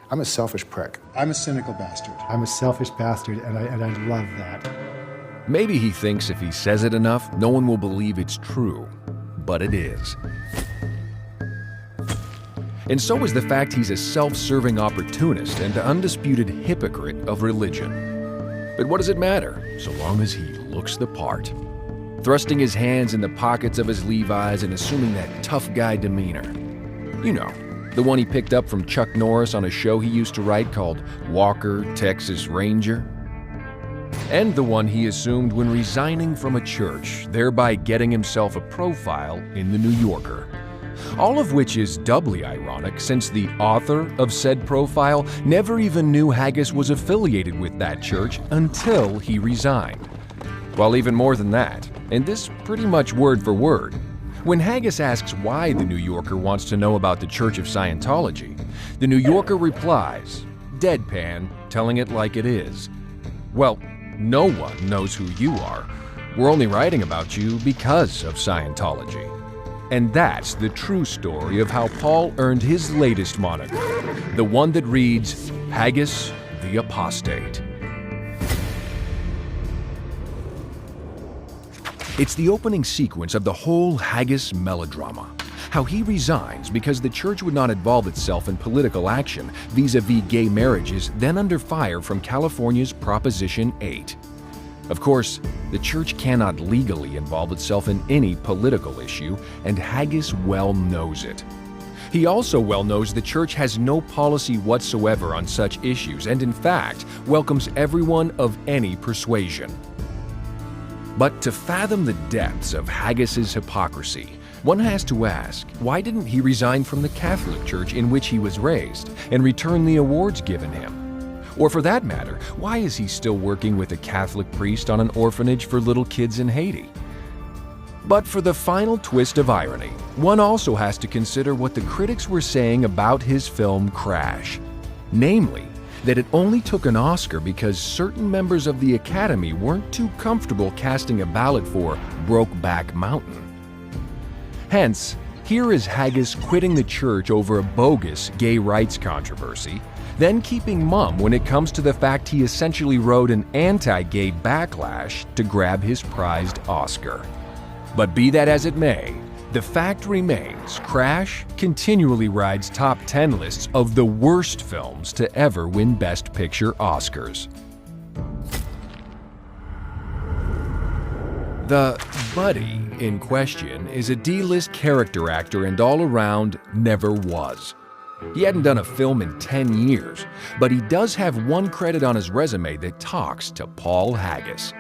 I'm a selfish prick. I'm a cynical bastard. I'm a selfish bastard, and I love that. Maybe he thinks if he says it enough, no one will believe it's true. But it is. And so is the fact he's a self-serving opportunist and undisputed hypocrite of religion. But what does it matter, so long as he looks the part? Thrusting his hands in the pockets of his Levi's and assuming that tough guy demeanor. You know, the one he picked up from Chuck Norris on a show he used to write called Walker, Texas Ranger. And the one he assumed when resigning from a church, thereby getting himself a profile in the New Yorker. All of which is doubly ironic since the author of said profile never even knew Haggis was affiliated with that church until he resigned. Well, even more than that, and this pretty much word for word, when Haggis asks why the New Yorker wants to know about the Church of Scientology, the New Yorker replies, deadpan, telling it like it is. Well, no one knows who you are. We're only writing about you because of Scientology. And that's the true story of how Paul earned his latest moniker, the one that reads, Haggis the Apostate. It's the opening sequence of the whole Haggis melodrama. How he resigns because the church would not involve itself in political action vis-a-vis gay marriages then under fire from California's Proposition 8. Of course, the church cannot legally involve itself in any political issue, and Haggis well knows it. He also well knows the church has no policy whatsoever on such issues and in fact welcomes everyone of any persuasion. But to fathom the depths of Haggis's hypocrisy, one has to ask, why didn't he resign from the Catholic Church in which he was raised and return the awards given him? Or for that matter, why is he still working with a Catholic priest on an orphanage for little kids in Haiti? But for the final twist of irony, one also has to consider what the critics were saying about his film Crash. Namely, that it only took an Oscar because certain members of the Academy weren't too comfortable casting a ballot for Brokeback Mountain. Hence, here is Haggis quitting the church over a bogus gay rights controversy, then keeping mum when it comes to the fact he essentially rode an anti-gay backlash to grab his prized Oscar. But be that as it may, the fact remains Crash continually rides top 10 lists of the worst films to ever win Best Picture Oscars. The Buddy in question is a D-list character actor and all-around never was. He hadn't done a film in 10 years, but he does have one credit on his resume that talks to Paul Haggis.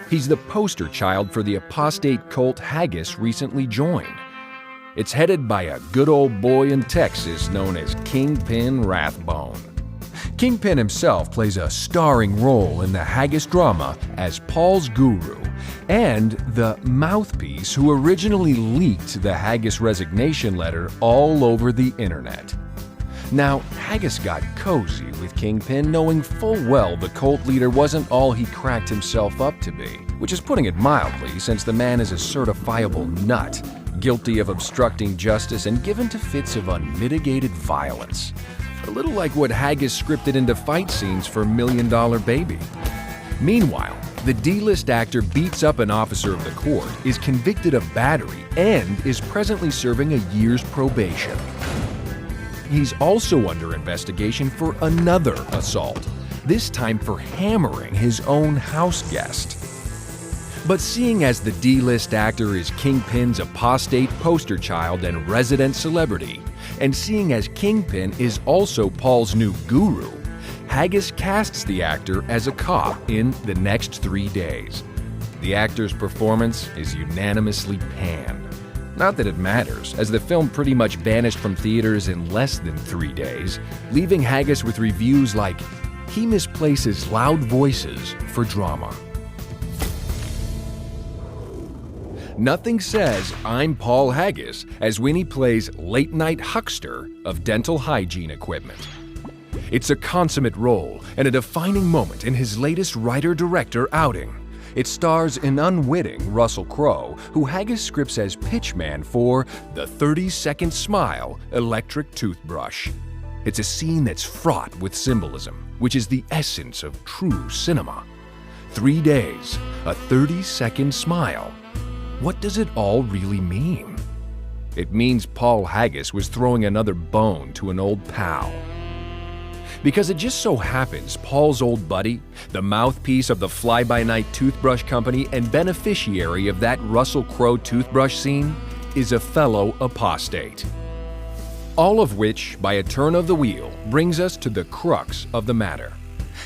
He's the poster child for the apostate cult Haggis recently joined. It's headed by a good old boy in Texas known as Kingpin Rathbone. Kingpin himself plays a starring role in the Haggis drama as Paul's guru and the mouthpiece who originally leaked the Haggis resignation letter all over the internet. Now, Haggis got cozy with Kingpin knowing full well the cult leader wasn't all he cracked himself up to be, which is putting it mildly since the man is a certifiable nut, guilty of obstructing justice and given to fits of unmitigated violence. A little like what Haggis scripted into fight scenes for $1 Million Baby. Meanwhile, the D-list actor beats up an officer of the court, is convicted of battery, and is presently serving a year's probation. He's also under investigation for another assault, this time for hammering his own house guest. But seeing as the D-list actor is Kingpin's apostate poster child and resident celebrity, and seeing as Kingpin is also Paul's new guru, Haggis casts the actor as a cop in The Next 3 Days. The actor's performance is unanimously panned. Not that it matters, as the film pretty much vanished from theaters in less than 3 days, leaving Haggis with reviews like, he misplaces loud voices for drama. Nothing says I'm Paul Haggis as when he plays late-night huckster of dental hygiene equipment. It's a consummate role and a defining moment in his latest writer-director outing. It stars an unwitting Russell Crowe, who Haggis scripts as pitchman for the 30-second smile electric toothbrush. It's a scene that's fraught with symbolism, which is the essence of true cinema. 3 days, a 30-second smile. What does it all really mean? It means Paul Haggis was throwing another bone to an old pal. Because it just so happens Paul's old buddy, the mouthpiece of the fly-by-night toothbrush company and beneficiary of that Russell Crowe toothbrush scene, is a fellow apostate. All of which, by a turn of the wheel, brings us to the crux of the matter.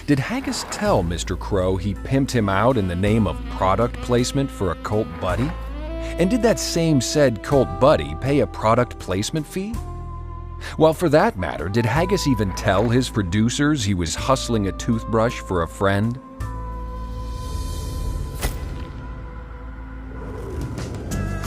Did Haggis tell Mr. Crowe he pimped him out in the name of product placement for a cult buddy? And did that same said cult buddy pay a product placement fee? Well, for that matter, did Haggis even tell his producers he was hustling a toothbrush for a friend?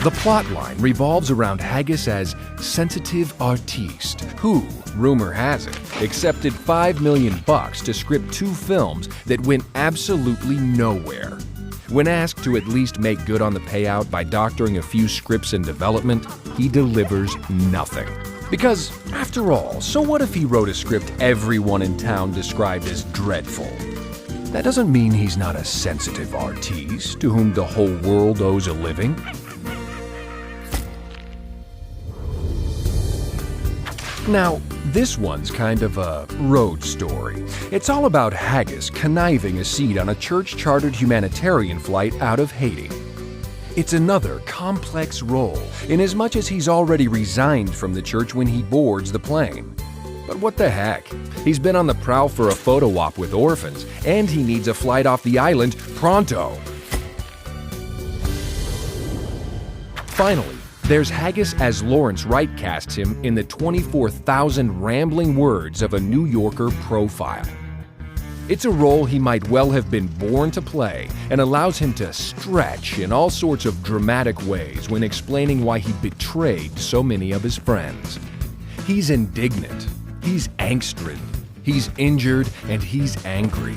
The plotline revolves around Haggis as sensitive artiste who, rumor has it, accepted $5 million to script 2 films that went absolutely nowhere. When asked to at least make good on the payout by doctoring a few scripts in development, he delivers nothing. Because, after all, so what if he wrote a script everyone in town described as dreadful? That doesn't mean he's not a sensitive artiste to whom the whole world owes a living. Now, this one's kind of a road story. It's all about Haggis conniving a seat on a church-chartered humanitarian flight out of Haiti. It's another complex role, inasmuch as he's already resigned from the church when he boards the plane. But what the heck? He's been on the prowl for a photo op with orphans, and he needs a flight off the island pronto. Finally, there's Haggis as Lawrence Wright casts him in the 24,000 rambling words of a New Yorker profile. It's a role he might well have been born to play and allows him to stretch in all sorts of dramatic ways when explaining why he betrayed so many of his friends. He's indignant, he's angst-ridden, he's injured, and he's angry.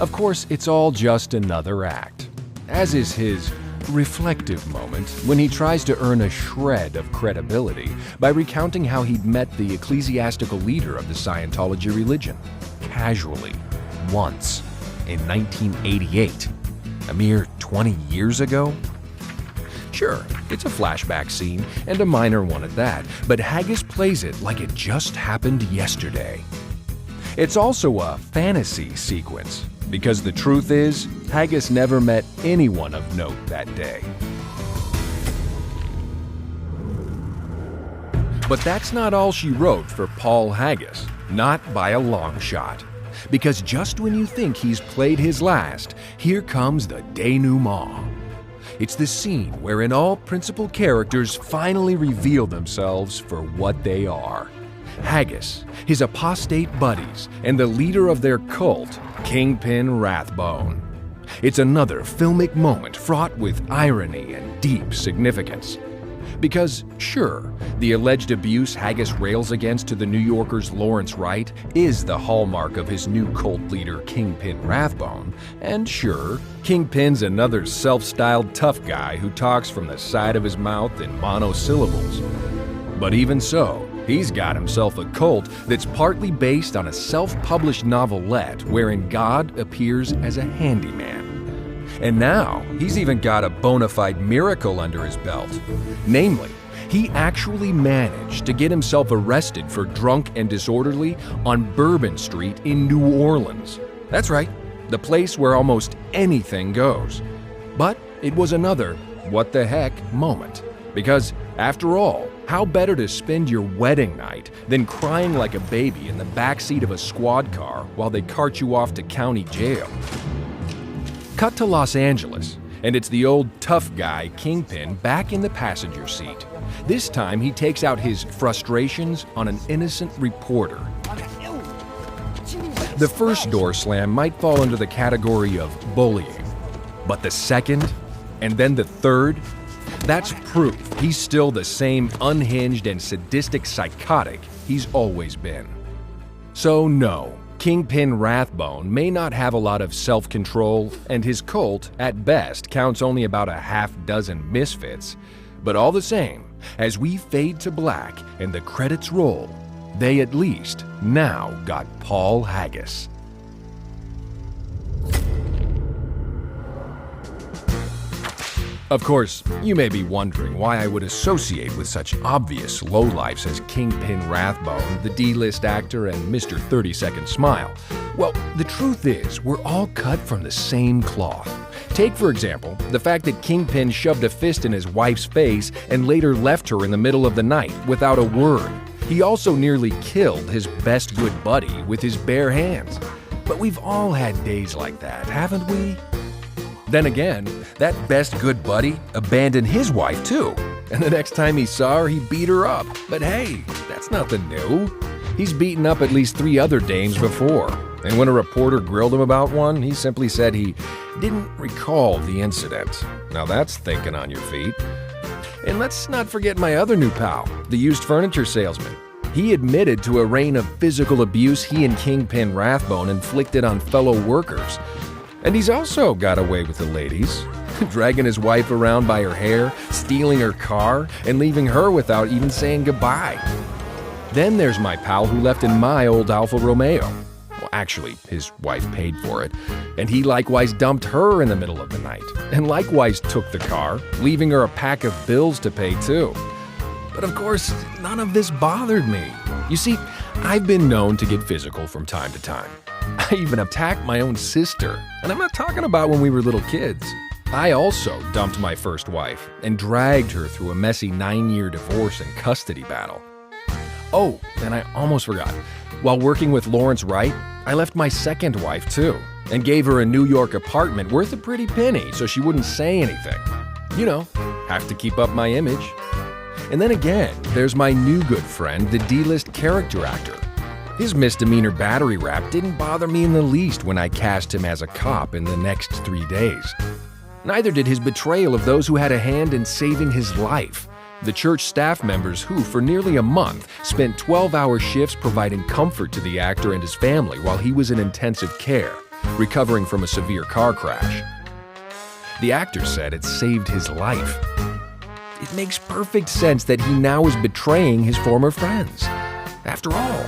Of course, it's all just another act, as is his reflective moment when he tries to earn a shred of credibility by recounting how he'd met the ecclesiastical leader of the Scientology religion, casually, once, in 1988, a mere 20 years ago. Sure, it's a flashback scene, and a minor one at that, but Haggis plays it like it just happened yesterday. It's also a fantasy sequence, because the truth is, Haggis never met anyone of note that day. But that's not all she wrote for Paul Haggis, not by a long shot. Because just when you think he's played his last, here comes the denouement. It's the scene wherein all principal characters finally reveal themselves for what they are. Haggis, his apostate buddies, and the leader of their cult, Kingpin Rathbone. It's another filmic moment fraught with irony and deep significance. Because, sure, the alleged abuse Haggis rails against to the New Yorker's Lawrence Wright is the hallmark of his new cult leader, Kingpin Rathbone, and sure, Kingpin's another self-styled tough guy who talks from the side of his mouth in monosyllables. But even so, he's got himself a cult that's partly based on a self-published novelette wherein God appears as a handyman. And now, he's even got a bona fide miracle under his belt. Namely, he actually managed to get himself arrested for drunk and disorderly on Bourbon Street in New Orleans. That's right, the place where almost anything goes. But it was another what the heck moment. Because, after all, how better to spend your wedding night than crying like a baby in the backseat of a squad car while they cart you off to county jail? Cut to Los Angeles, and it's the old tough guy Kingpin back in the passenger seat. This time he takes out his frustrations on an innocent reporter. The first door slam might fall under the category of bullying, but the second, and then the third, that's proof he's still the same unhinged and sadistic psychotic he's always been. So no, Kingpin Rathbone may not have a lot of self-control, and his cult, at best, counts only about a half-dozen misfits. But all the same, as we fade to black and the credits roll, They at least now got Paul Haggis. Of course, you may be wondering why I would associate with such obvious lowlifes as Kingpin Rathbone, the D-list actor, and Mr. 30-Second Smile. Well, the truth is, we're all cut from the same cloth. Take, for example, the fact that Kingpin shoved a fist in his wife's face and later left her in the middle of the night without a word. He also nearly killed his best good buddy with his bare hands. But we've all had days like that, haven't we? Then again, that best good buddy abandoned his wife too. And the next time he saw her, he beat her up. But hey, that's nothing new. He's beaten up at least 3 other dames before. And when a reporter grilled him about one, he simply said he didn't recall the incident. Now that's thinking on your feet. And let's not forget my other new pal, the used furniture salesman. He admitted to a reign of physical abuse he and Kingpin Rathbone inflicted on fellow workers. And he's also got away with the ladies, dragging his wife around by her hair, stealing her car, and leaving her without even saying goodbye. Then there's my pal who left in my old Alfa Romeo. Well, actually, his wife paid for it, and he likewise dumped her in the middle of the night, and likewise took the car, leaving her a pack of bills to pay too. But of course, none of this bothered me. You see, I've been known to get physical from time to time. I even attacked my own sister, and I'm not talking about when we were little kids. I also dumped my first wife and dragged her through a messy 9-year divorce and custody battle. Oh, and I almost forgot. While working with Lawrence Wright, I left my second wife too, and gave her a New York apartment worth a pretty penny so she wouldn't say anything. You know, have to keep up my image. And then again, there's my new good friend, the D-list character actor. His misdemeanor battery rap didn't bother me in the least when I cast him as a cop in the next 3 days. Neither did his betrayal of those who had a hand in saving his life. The church staff members who, for nearly a month, spent 12-hour shifts providing comfort to the actor and his family while he was in intensive care, recovering from a severe car crash. The actor said it saved his life. It makes perfect sense that he now is betraying his former friends. After all,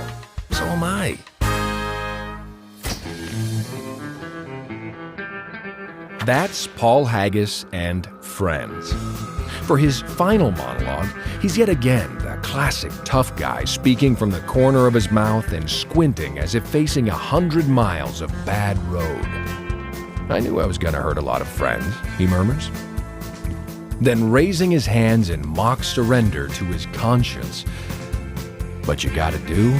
so am I. That's Paul Haggis and Friends. For his final monologue, he's yet again the classic tough guy speaking from the corner of his mouth and squinting as if facing 100 miles of bad road. I knew I was going to hurt a lot of friends, he murmurs. Then raising his hands in mock surrender to his conscience. But you gotta do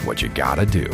what you gotta do.